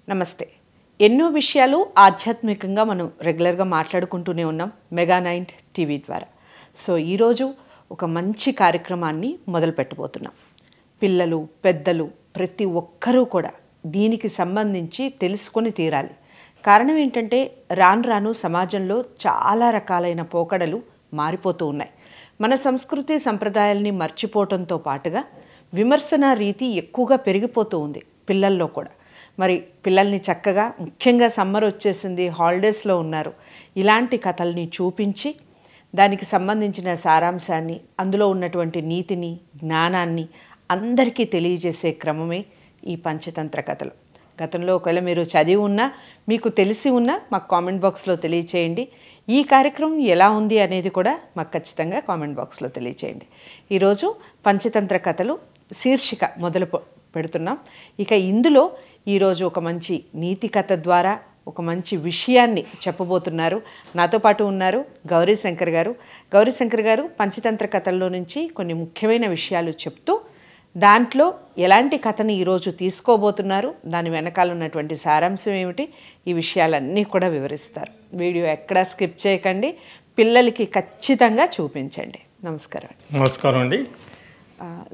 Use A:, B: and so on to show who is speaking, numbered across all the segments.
A: నమస్తే. ఎన్నో విషయాలు ఆధ్యాత్మికంగా మనం రెగ్యులర్గా మాట్లాడుకుంటూనే ఉన్నాం మెగా9 టీవీ ద్వారా. సో ఈరోజు ఒక మంచి కార్యక్రమాన్ని మొదలు పెట్టబోతున్నాం. పిల్లలు, పెద్దలు ప్రతి ఒక్కరూ కూడా దీనికి సంబంధించి తెలుసుకొని తీరాలి. కారణం ఏంటంటే రాను రాను సమాజంలో చాలా రకాలైన పోకడలు మారిపోతూ ఉన్నాయి. మన సంస్కృతి సంప్రదాయాల్ని మర్చిపోవటంతో పాటుగా విమర్శన రీతి ఎక్కువగా పెరిగిపోతూ ఉంది పిల్లల్లో కూడా. మరి పిల్లల్ని చక్కగా, ముఖ్యంగా సమ్మర్ వచ్చేసింది, హాలిడేస్లో ఉన్నారు, ఇలాంటి కథల్ని చూపించి దానికి సంబంధించిన సారాంశాన్ని, అందులో ఉన్నటువంటి నీతిని, జ్ఞానాన్ని అందరికీ తెలియజేసే క్రమమే ఈ పంచతంత్ర కథలు. గతంలో ఒకవేళ మీరు చదివి ఉన్నా, మీకు తెలిసి ఉన్నా మాకు కామెంట్ బాక్స్లో తెలియచేయండి. ఈ కార్యక్రమం ఎలా ఉంది అనేది కూడా మాకు ఖచ్చితంగా కామెంట్ బాక్స్లో తెలియచేయండి. ఈరోజు పంచతంత్ర కథలు శీర్షిక మొదలు పెడుతున్నాం. ఇక ఇందులో ఈరోజు ఒక మంచి నీతి కథ ద్వారా ఒక మంచి విషయాన్ని చెప్పబోతున్నారు. నాతో పాటు ఉన్నారు గౌరీశంకర్ గారు. గౌరీశంకర్ గారు పంచతంత్ర కథల్లో నుంచి కొన్ని ముఖ్యమైన విషయాలు చెప్తూ దాంట్లో ఎలాంటి కథని ఈరోజు తీసుకోబోతున్నారు, దాని వెనకాల ఉన్నటువంటి సారాంశం ఏమిటి, ఈ విషయాలన్నీ కూడా వివరిస్తారు. వీడియో ఎక్కడా స్కిప్ చేయకండి, పిల్లలకి ఖచ్చితంగా చూపించండి. నమస్కారం.
B: నమస్కారం అండి.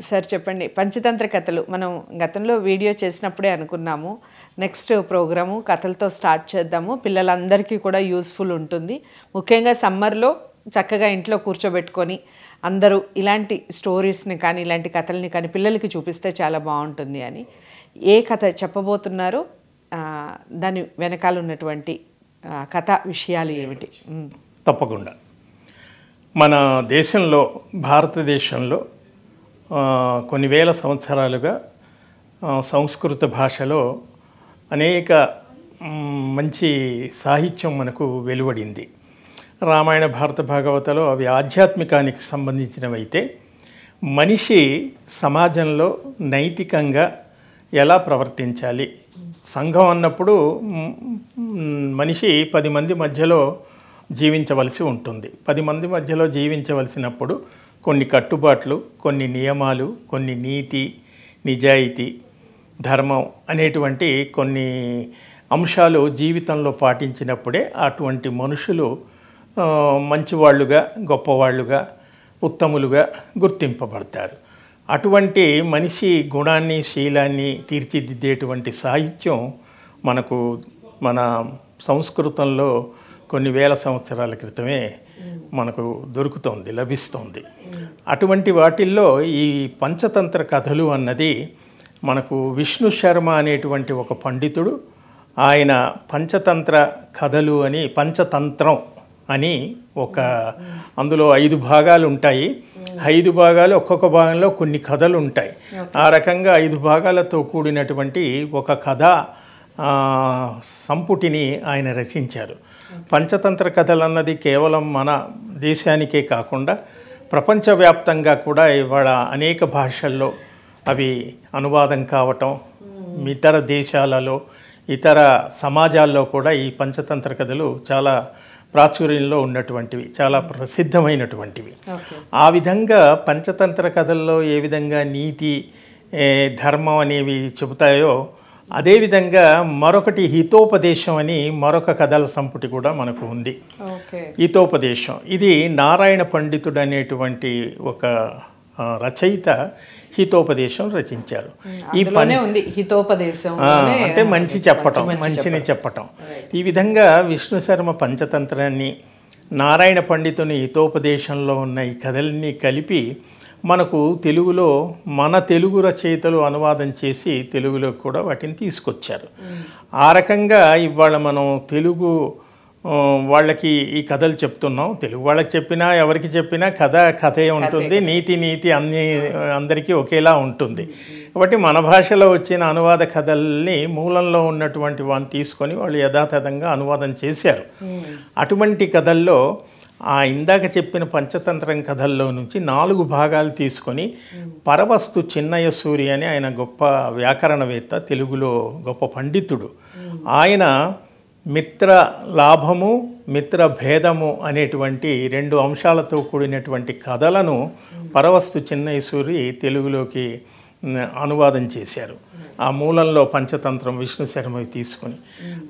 A: సార్ చెప్పండి, పంచతంత్ర కథలు మనం గతంలో వీడియో చేసినప్పుడే అనుకున్నాము నెక్స్ట్ ప్రోగ్రాము కథలతో స్టార్ట్ చేద్దాము, పిల్లలందరికీ కూడా యూస్ఫుల్ ఉంటుంది. ముఖ్యంగా సమ్మర్లో చక్కగా ఇంట్లో కూర్చోబెట్టుకొని అందరూ ఇలాంటి స్టోరీస్ని కానీ ఇలాంటి కథల్ని కానీ పిల్లలకి చూపిస్తే చాలా బాగుంటుంది అని. ఏ కథ చెప్పబోతున్నారో దాని వెనకాల ఉన్నటువంటి కథ విషయాలు ఏమిటి?
B: తప్పకుండా. మన దేశంలో, భారతదేశంలో కొన్ని వేల సంవత్సరాలుగా సంస్కృత భాషలో అనేక మంచి సాహిత్యం మనకు వెలువడింది. రామాయణ, భారత, భాగవతలో అవి ఆధ్యాత్మికానికి సంబంధించినవైతే మనిషి సమాజంలో నైతికంగా ఎలా ప్రవర్తించాలి, సంఘం అన్నప్పుడు మనిషి 10 మంది మధ్యలో జీవించవలసి ఉంటుంది. 10 మంది మధ్యలో జీవించవలసినప్పుడు కొన్ని కట్టుబాట్లు, కొన్ని నియమాలు, కొన్ని నీతి, నిజాయితీ, ధర్మం అనేటువంటి కొన్ని అంశాలు జీవితంలో పాటించినప్పుడే అటువంటి మనుషులు మంచివాళ్ళుగా, గొప్పవాళ్ళుగా, ఉత్తములుగా గుర్తింపబడతారు. అటువంటి మనిషి గుణాన్ని, శీలాన్ని తీర్చిదిద్దేటువంటి సాహిత్యం మనకు మన సంస్కృతంలో కొన్ని వేల సంవత్సరాల క్రితమే మనకు దొరుకుతోంది, లభిస్తోంది. అటువంటి వాటిల్లో ఈ పంచతంత్ర కథలు అన్నది మనకు విష్ణు శర్మ అనేటువంటి ఒక పండితుడు, ఆయన పంచతంత్ర కథలు అని, పంచతంత్రం అని అందులో 5 భాగాలు ఉంటాయి. 5 భాగాలు, ఒక్కొక్క భాగంలో కొన్ని కథలు ఉంటాయి. ఆ రకంగా 5 భాగాలతో కూడినటువంటి ఒక కథ సంపుటిని ఆయన రచించారు. పంచతంత్ర కథలు అన్నది కేవలం మన దేశానికే కాకుండా ప్రపంచవ్యాప్తంగా కూడా ఇవాళ అనేక భాషల్లో అవి అనువాదం కావటం, ఇతర దేశాలలో, ఇతర సమాజాల్లో కూడా ఈ పంచతంత్ర కథలు చాలా ప్రాచుర్యంలో ఉన్నటువంటివి, చాలా ప్రసిద్ధమైనటువంటివి. ఆ విధంగా పంచతంత్ర కథల్లో ఏ విధంగా నీతి, ధర్మం అనేవి చెబుతాయో అదేవిధంగా మరొకటి హితోపదేశం అని మరొక కథల సంపుటి కూడా మనకు ఉంది. హితోపదేశం ఇది నారాయణ పండితుడు అనేటువంటి ఒక రచయిత హితోపదేశం రచించారు. అంటే మంచి చెప్పటం, మంచిని చెప్పటం. ఈ విధంగా విష్ణు శర్మ పంచతంత్రాన్ని, నారాయణ పండితుని హితోపదేశంలో ఉన్న ఈ కథల్ని కలిపి మనకు తెలుగులో మన తెలుగు రచయితలు అనువాదం చేసి తెలుగులో కూడా వాటిని తీసుకొచ్చారు. ఆ రకంగా ఇవాళ మనం తెలుగు వాళ్ళకి ఈ కథలు చెప్తున్నాం. తెలుగు వాళ్ళకి చెప్పినా, ఎవరికి చెప్పినా కథే ఉంటుంది, నీతి అందరికీ ఒకేలా ఉంటుంది. కాబట్టి మన భాషలో వచ్చిన అనువాద కథల్ని మూలంలో ఉన్నటువంటి వాటిని తీసుకొని వాళ్ళు యథాతథంగా అనువాదం చేశారు. అటువంటి కథల్లో ఇందాక చెప్పిన పంచతంత్రం కథల్లో నుంచి 4 భాగాలు తీసుకొని పరవస్తు చిన్నయ్య సూరి అని ఆయన గొప్ప వ్యాకరణవేత్త, తెలుగులో గొప్ప పండితుడు, ఆయన మిత్ర లాభము, మిత్ర భేదము అనేటువంటి 2 అంశాలతో కూడినటువంటి కథలను పరవస్తు చిన్నయ్య సూరి తెలుగులోకి అనువాదం చేశారు. ఆ మూలంలో పంచతంత్రం విష్ణు శర్మవి తీసుకుని.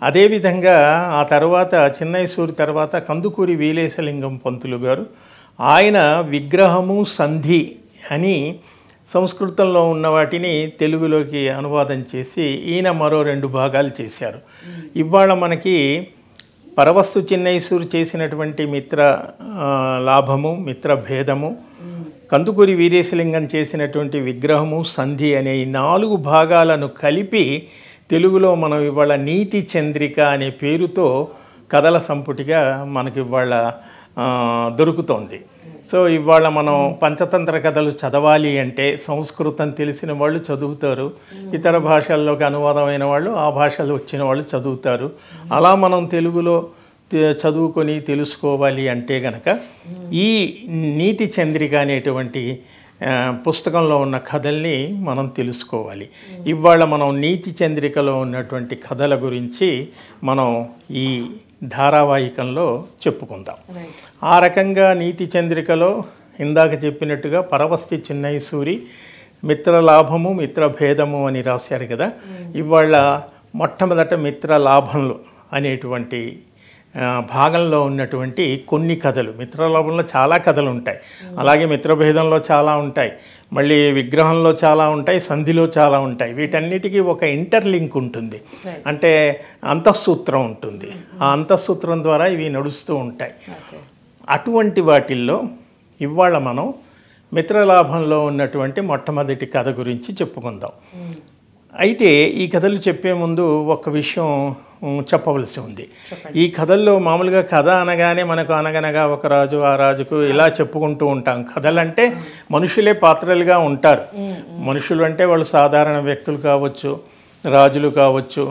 B: అదేవిధంగా ఆ తర్వాత చిన్నయసూరి తర్వాత కందుకూరి వీరేశలింగం పంతులు గారు ఆయన విగ్రహము సంధి అని సంస్కృతంలో ఉన్న వాటిని తెలుగులోకి అనువాదం చేసి ఈయన మరో 2 భాగాలు చేశారు. ఇవాళ మనకి పరవస్తు చిన్నయసూరు చేసినటువంటి మిత్ర లాభము, మిత్ర భేదము, కందుకూరి వీరేశలింగం చేసినటువంటి విగ్రహము సంధి అనే ఈ 4 భాగాలను కలిపి తెలుగులో మనం ఇవాళ నీతి చంద్రిక అనే పేరుతో కథల సంపుటిగా మనకి ఇవాళ దొరుకుతోంది. సో ఇవాళ మనం పంచతంత్ర కథలు చదవాలి అంటే సంస్కృతం తెలిసిన వాళ్ళు చదువుతారు, ఇతర భాషల్లోకి అనువాదమైన వాళ్ళు ఆ భాషలో వచ్చిన వాళ్ళు చదువుతారు. అలా మనం తెలుగులో చదువుకొని తెలుసుకోవాలి అంటే గనక ఈ నీతి చంద్రిక అనేటువంటి పుస్తకంలో ఉన్న కథల్ని మనం తెలుసుకోవాలి. ఇవాళ మనం నీతి చంద్రికలో ఉన్నటువంటి కథల గురించి మనం ఈ ధారావాహికంలో చెప్పుకుందాం. ఆ రకంగా నీతి చంద్రికలో ఇందాక చెప్పినట్టుగా పరవస్తి చిన్నయసూరి మిత్రలాభము మిత్రభేదము అని రాశారు కదా. ఇవాళ మొట్టమొదట మిత్రలాభంలో అనేటువంటి భాగంలో ఉన్నటువంటి కొన్ని కథలు, మిత్రలాభంలో చాలా కథలు ఉంటాయి, అలాగే మిత్రభేదంలో చాలా ఉంటాయి, మళ్ళీ విగ్రహంలో చాలా ఉంటాయి, సంధిలో చాలా ఉంటాయి. వీటన్నిటికీ ఒక ఇంటర్లింక్ ఉంటుంది, అంటే అంతఃసూత్రం ఉంటుంది. ఆ అంతఃసూత్రం ద్వారా ఇవి నడుస్తూ ఉంటాయి. అటువంటి వాటిల్లో ఇవాళ మనం మిత్రలాభంలో ఉన్నటువంటి మొట్టమొదటి కథ గురించి చెప్పుకుందాం. అయితే ఈ కథలు చెప్పే ముందు ఒక విషయం చెప్పవలసి ఉంది. ఈ కథల్లో మామూలుగా కథ అనగానే మనకు అనగనగా ఒక రాజు, ఆ రాజుకు ఇలా చెప్పుకుంటూ ఉంటాం. కథలంటే మనుషులే పాత్రలుగా ఉంటారు. మనుషులు అంటే వాళ్ళు సాధారణ వ్యక్తులు కావచ్చు, రాజులు కావచ్చు,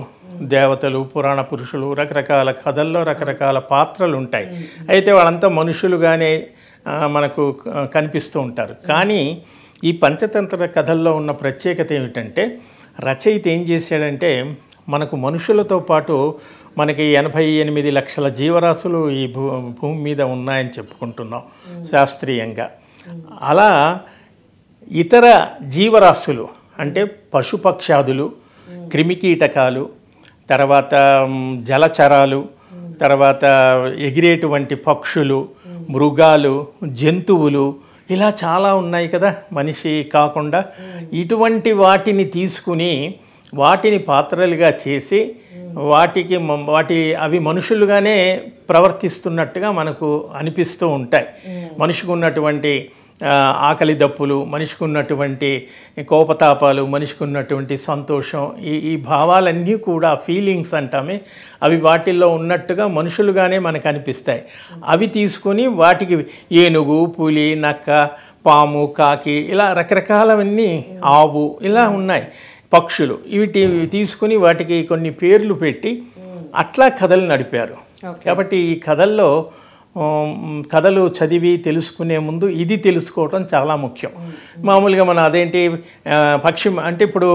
B: దేవతలు, పురాణ పురుషులు, రకరకాల కథల్లో రకరకాల పాత్రలు ఉంటాయి. అయితే వాళ్ళంతా మనుషులుగానే మనకు కనిపిస్తూ ఉంటారు. కానీ ఈ పంచతంత్ర కథల్లో ఉన్న ప్రత్యేకత ఏమిటంటే రచయిత ఏం చేశాడంటే మనకు మనుషులతో పాటు మనకి 88 లక్షల జీవరాశులు ఈ భూమి మీద ఉన్నాయని చెప్పుకుంటున్నాం శాస్త్రీయంగా. అలా ఇతర జీవరాశులు అంటే పశుపక్షాదులు, క్రిమికీటకాలు, తర్వాత జలచరాలు, తర్వాత ఎగిరేటువంటి పక్షులు, మృగాలు, జంతువులు, ఇలా చాలా ఉన్నాయి కదా మనిషి కాకుండా. ఇటువంటి వాటిని తీసుకుని వాటిని పాత్రలుగా చేసి అవి మనుషులుగానే ప్రవర్తిస్తున్నట్టుగా మనకు అనిపిస్తూ ఉంటాయి. మనిషికి ఉన్నటువంటి ఆకలి దప్పులు, మనిషికి ఉన్నటువంటి కోపతాపాలు, మనిషికి ఉన్నటువంటి సంతోషం, ఈ భావాలన్నీ కూడా ఫీలింగ్స్ అంటామే, అవి వాటిల్లో ఉన్నట్టుగా మనుషులుగానే మనకు అనిపిస్తాయి. అవి తీసుకొని వాటికి ఏనుగు, పులి, నక్క, పాము, కాకి, ఇలా రకరకాలవన్నీ, ఆవు, ఇలా ఉన్నాయి పక్షులు. వీటి తీసుకుని వాటికి కొన్ని పేర్లు పెట్టి అట్లా కథలు నడిపారు. కాబట్టి ఈ కథలు చదివి తెలుసుకునే ముందు ఇది తెలుసుకోవటం చాలా ముఖ్యం. మామూలుగా మనం అదేంటి పక్షి అంటే ఇప్పుడు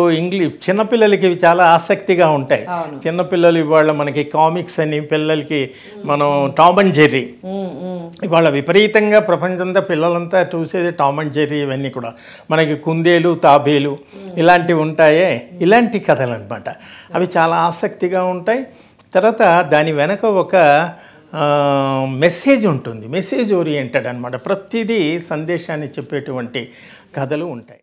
B: చిన్నపిల్లలకి ఇవి చాలా ఆసక్తిగా ఉంటాయి. చిన్నపిల్లలు ఇవాళ మనకి కామిక్స్ అని పిల్లలకి మనం టామ్ అండ్ జెర్రీ, ఇవాళ విపరీతంగా ప్రపంచంతో పిల్లలంతా చూసేది టామ్ అండ్ జెర్రీ. ఇవన్నీ కూడా మనకి కుందేలు, తాబేలు ఇలాంటివి ఉంటాయే, ఇలాంటి కథలు అనమాట. అవి చాలా ఆసక్తిగా ఉంటాయి. తర్వాత దాని వెనక ఒక మెసేజ్ ఉంటుంది, మెసేజ్ ఓరియంటెడ్ అనమాట. ప్రతిదీ సందేశాన్ని చెప్పేటువంటి కథలు ఉంటాయి.